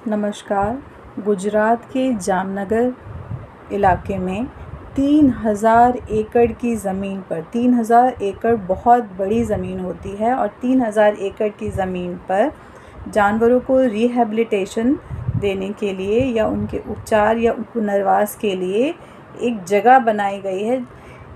नमस्कार। गुजरात के जामनगर इलाके में 3000 एकड़ की ज़मीन पर 3000 एकड़ बहुत बड़ी ज़मीन होती है और 3000 एकड़ की ज़मीन पर जानवरों को रिहैबिलिटेशन देने के लिए या उनके उपचार या पुनर्वास के लिए एक जगह बनाई गई है।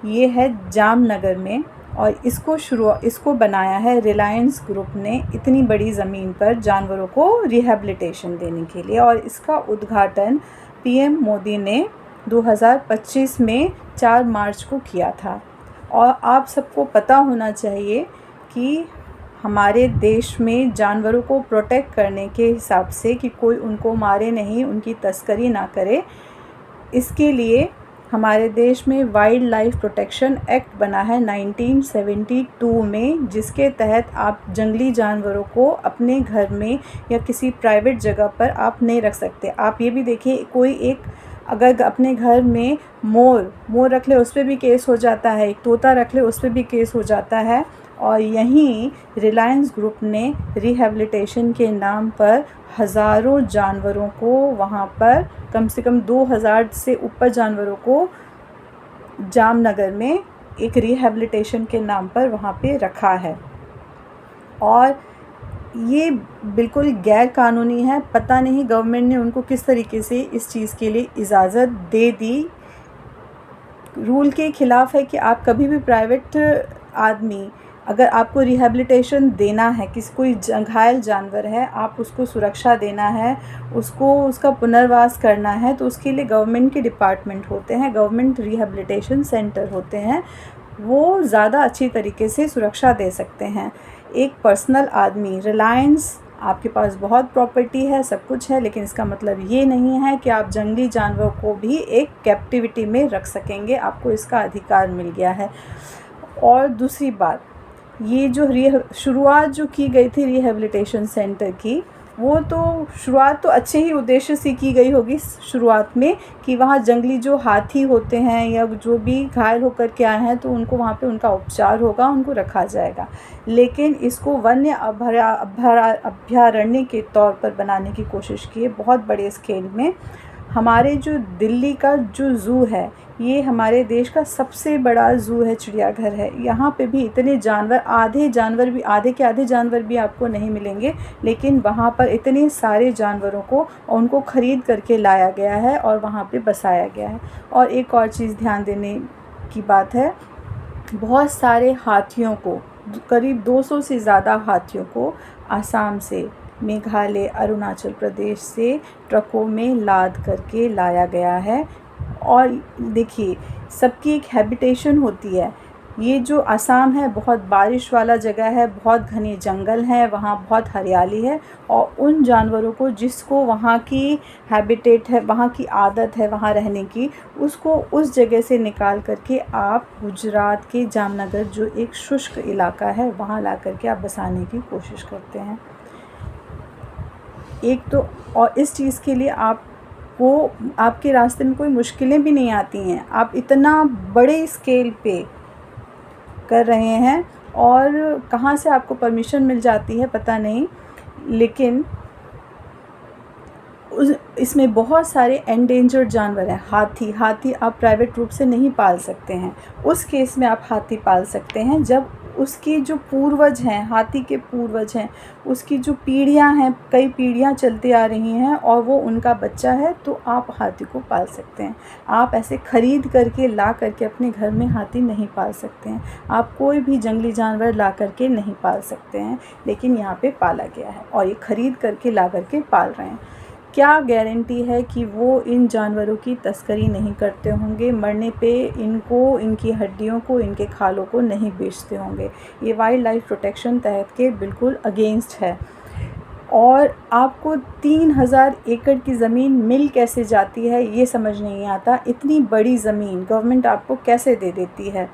ये है जामनगर में और इसको बनाया है रिलायंस ग्रुप ने इतनी बड़ी ज़मीन पर जानवरों को रिहैबिलिटेशन देने के लिए, और इसका उद्घाटन पीएम मोदी ने 2025 में 4 मार्च को किया था। और आप सबको पता होना चाहिए कि हमारे देश में जानवरों को प्रोटेक्ट करने के हिसाब से कि कोई उनको मारे नहीं, उनकी तस्करी ना करे, इसके लिए हमारे देश में वाइल्ड लाइफ प्रोटेक्शन एक्ट बना है 1972 में, जिसके तहत आप जंगली जानवरों को अपने घर में या किसी प्राइवेट जगह पर आप नहीं रख सकते। आप ये भी देखिए, कोई एक अगर अपने घर में मोर रख ले उस पर भी केस हो जाता है, एक तोता रख ले उस पर भी केस हो जाता है। और यहीं रिलायंस ग्रुप ने रिहैबिलिटेशन के नाम पर हज़ारों जानवरों को वहाँ पर, कम से कम 2000 से ऊपर जानवरों को जामनगर में एक रिहैबिलिटेशन के नाम पर वहाँ पे रखा है। और ये बिल्कुल गैर कानूनी है। पता नहीं गवर्नमेंट ने उनको किस तरीके से इस चीज़ के लिए इजाज़त दे दी। रूल के ख़िलाफ़ है कि आप कभी भी प्राइवेट आदमी, अगर आपको रिहैबिलिटेशन देना है, कोई घायल जानवर है, आप उसको सुरक्षा देना है, उसका पुनर्वास करना है, तो उसके लिए गवर्नमेंट के डिपार्टमेंट होते हैं, गवर्नमेंट रिहैबिलिटेशन सेंटर होते हैं, वो ज़्यादा अच्छी तरीके से सुरक्षा दे सकते हैं। एक पर्सनल आदमी, रिलायंस, आपके पास बहुत प्रॉपर्टी है, सब कुछ है, लेकिन इसका मतलब ये नहीं है कि आप जंगली जानवरों को भी एक कैप्टिविटी में रख सकेंगे। आपको इसका अधिकार मिल गया है। और दूसरी बात, ये जो शुरुआत जो की गई थी रिहैबिलिटेशन सेंटर की, वो तो शुरुआत तो अच्छे ही उद्देश्य से की गई होगी शुरुआत में, कि वहाँ जंगली जो हाथी होते हैं या जो भी घायल होकर के आए हैं, तो उनको वहाँ पे उनका उपचार होगा, उनको रखा जाएगा। लेकिन इसको वन्य अभयारण्य के तौर पर बनाने की कोशिश की है, बहुत बड़े स्केल में। हमारे जो दिल्ली का जो ज़ू है, ये हमारे देश का सबसे बड़ा ज़ू है, चिड़ियाघर है। यहाँ पे भी इतने जानवर, आधे के आधे जानवर भी आपको नहीं मिलेंगे, लेकिन वहाँ पर इतने सारे जानवरों को उनको ख़रीद करके लाया गया है और वहाँ पे बसाया गया है। और एक और चीज़ ध्यान देने की बात है, बहुत सारे हाथियों को, करीब 200 से ज़्यादा हाथियों को आसाम से, मेघालय, अरुणाचल प्रदेश से ट्रकों में लाद करके लाया गया है। और देखिए, सबकी एक हैबिटेशन होती है। ये जो आसाम है बहुत बारिश वाला जगह है, बहुत घने जंगल हैं, वहाँ बहुत हरियाली है, और उन जानवरों को जिसको वहाँ की हैबिटेट है, वहाँ की आदत है वहाँ रहने की, उसको उस जगह से निकाल करके आप गुजरात के जामनगर, जो एक शुष्क इलाका है, वहाँ ला करके आप बसाने की कोशिश करते हैं। एक तो, और इस चीज़ के लिए आपके रास्ते में कोई मुश्किलें भी नहीं आती हैं। आप इतना बड़े स्केल पे कर रहे हैं, और कहाँ से आपको परमिशन मिल जाती है पता नहीं, लेकिन इसमें बहुत सारे एंडेंजर्ड जानवर हैं। हाथी आप प्राइवेट रूप से नहीं पाल सकते हैं। उस केस में आप हाथी पाल सकते हैं जब उसके जो पूर्वज हैं, हाथी के पूर्वज हैं, उसकी जो पीढ़ियां हैं, कई पीढ़ियां चलती आ रही हैं, और वो उनका बच्चा है, तो आप हाथी को पाल सकते हैं। आप ऐसे ख़रीद करके ला करके अपने घर में हाथी नहीं पाल सकते हैं। आप कोई भी जंगली जानवर ला करके नहीं पाल सकते हैं, लेकिन यहाँ पे पाला गया है, और ये ख़रीद करके ला करके पाल रहे हैं। क्या गारंटी है कि वो इन जानवरों की तस्करी नहीं करते होंगे, मरने पे इनको, इनकी हड्डियों को, इनके खालों को नहीं बेचते होंगे? ये वाइल्ड लाइफ प्रोटेक्शन तहत के बिल्कुल अगेंस्ट है। और आपको 3000 एकड़ की ज़मीन मिल कैसे जाती है, ये समझ नहीं आता। इतनी बड़ी ज़मीन गवर्नमेंट आपको कैसे दे देती है?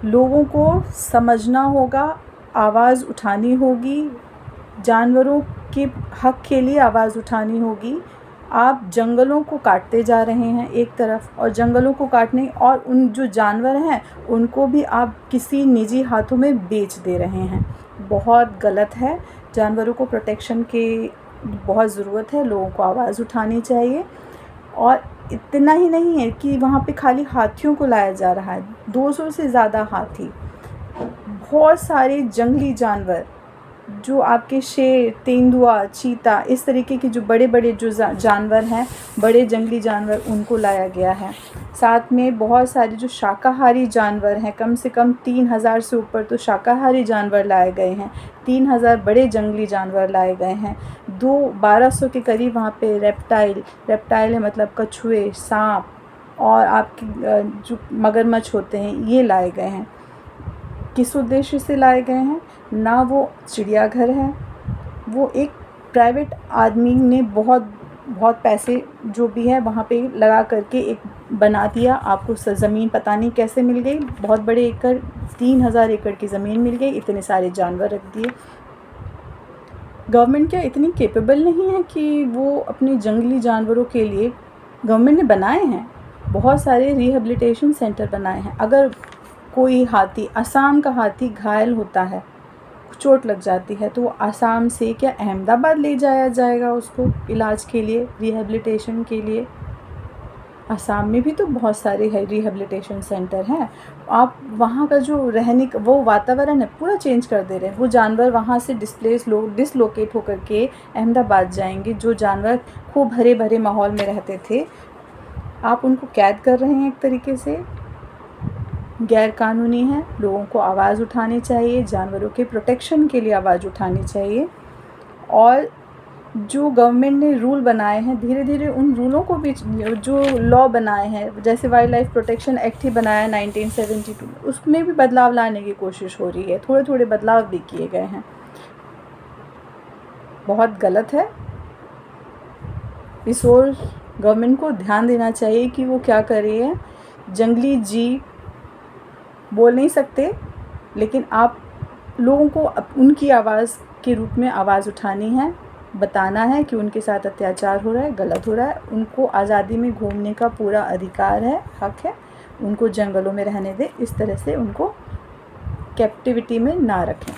लोगों को समझना होगा, आवाज़ उठानी होगी, जानवरों के हक के लिए आवाज़ उठानी होगी। आप जंगलों को काटते जा रहे हैं एक तरफ, और जंगलों को काटने और उन जो जानवर हैं उनको भी आप किसी निजी हाथों में बेच दे रहे हैं। बहुत गलत है। जानवरों को प्रोटेक्शन की बहुत ज़रूरत है, लोगों को आवाज़ उठानी चाहिए। और इतना ही नहीं है कि वहाँ पे खाली हाथियों को लाया जा रहा है, 200 से ज़्यादा हाथी, बहुत सारे जंगली जानवर जो आपके शेर, तेंदुआ, चीता, इस तरीके के जो बड़े बड़े जो जानवर हैं, बड़े जंगली जानवर, उनको लाया गया है। साथ में बहुत सारे जो शाकाहारी जानवर हैं, कम से कम 3000 से ऊपर तो शाकाहारी जानवर लाए गए हैं। 3000 बड़े जंगली जानवर लाए गए हैं। 1200 के करीब वहाँ पे रेप्टाइल है, मतलब कछुए, सांप और आपके जो मगरमच्छ होते हैं, ये लाए गए हैं। किस उद्देश्य से लाए गए हैं? ना वो चिड़ियाघर है, वो एक प्राइवेट आदमी ने बहुत पैसे जो भी है वहाँ पे लगा करके एक बना दिया। आपको ज़मीन पता नहीं कैसे मिल गई, बहुत बड़े एकड़, 3000 एकड़ की ज़मीन मिल गई, इतने सारे जानवर रख दिए। गवर्नमेंट क्या इतनी कैपेबल नहीं है कि वो अपने जंगली जानवरों के लिए, गवर्नमेंट ने बनाए हैं, बहुत सारे रिहेबिलिटेशन सेंटर बनाए हैं। अगर कोई हाथी, असम का हाथी घायल होता है, चोट लग जाती है, तो वो असम से क्या अहमदाबाद ले जाया जाएगा उसको इलाज के लिए, रिहेबिलिटेशन के लिए? असम में भी तो बहुत सारे रिहेबिलिटेशन सेंटर हैं। आप वहाँ का जो रहने का वो वातावरण है पूरा चेंज कर दे रहे हैं। वो जानवर वहाँ से डिसलोकेट होकर के अहमदाबाद जाएंगे। जो जानवर खूब हरे भरे माहौल में रहते थे, आप उनको कैद कर रहे हैं एक तरीके से, गैर कानूनी है। लोगों को आवाज़ उठानी चाहिए, जानवरों के प्रोटेक्शन के लिए आवाज़ उठानी चाहिए। और जो गवर्नमेंट ने रूल बनाए हैं, धीरे धीरे उन रूलों को भी, जो लॉ बनाए हैं, जैसे वाइल्ड लाइफ प्रोटेक्शन एक्ट ही बनाया 1972 में, उसमें भी बदलाव लाने की कोशिश हो रही है। थोड़े थोड़े बदलाव भी किए गए हैं। बहुत गलत है। इस ओर गवर्नमेंट को ध्यान देना चाहिए कि वो क्या कर रही है। जंगली जीव बोल नहीं सकते, लेकिन आप लोगों को उनकी आवाज़ के रूप में आवाज़ उठानी है, बताना है कि उनके साथ अत्याचार हो रहा है, गलत हो रहा है। उनको आज़ादी में घूमने का पूरा अधिकार है, हक है। उनको जंगलों में रहने दें, इस तरह से उनको कैप्टिविटी में ना रखें।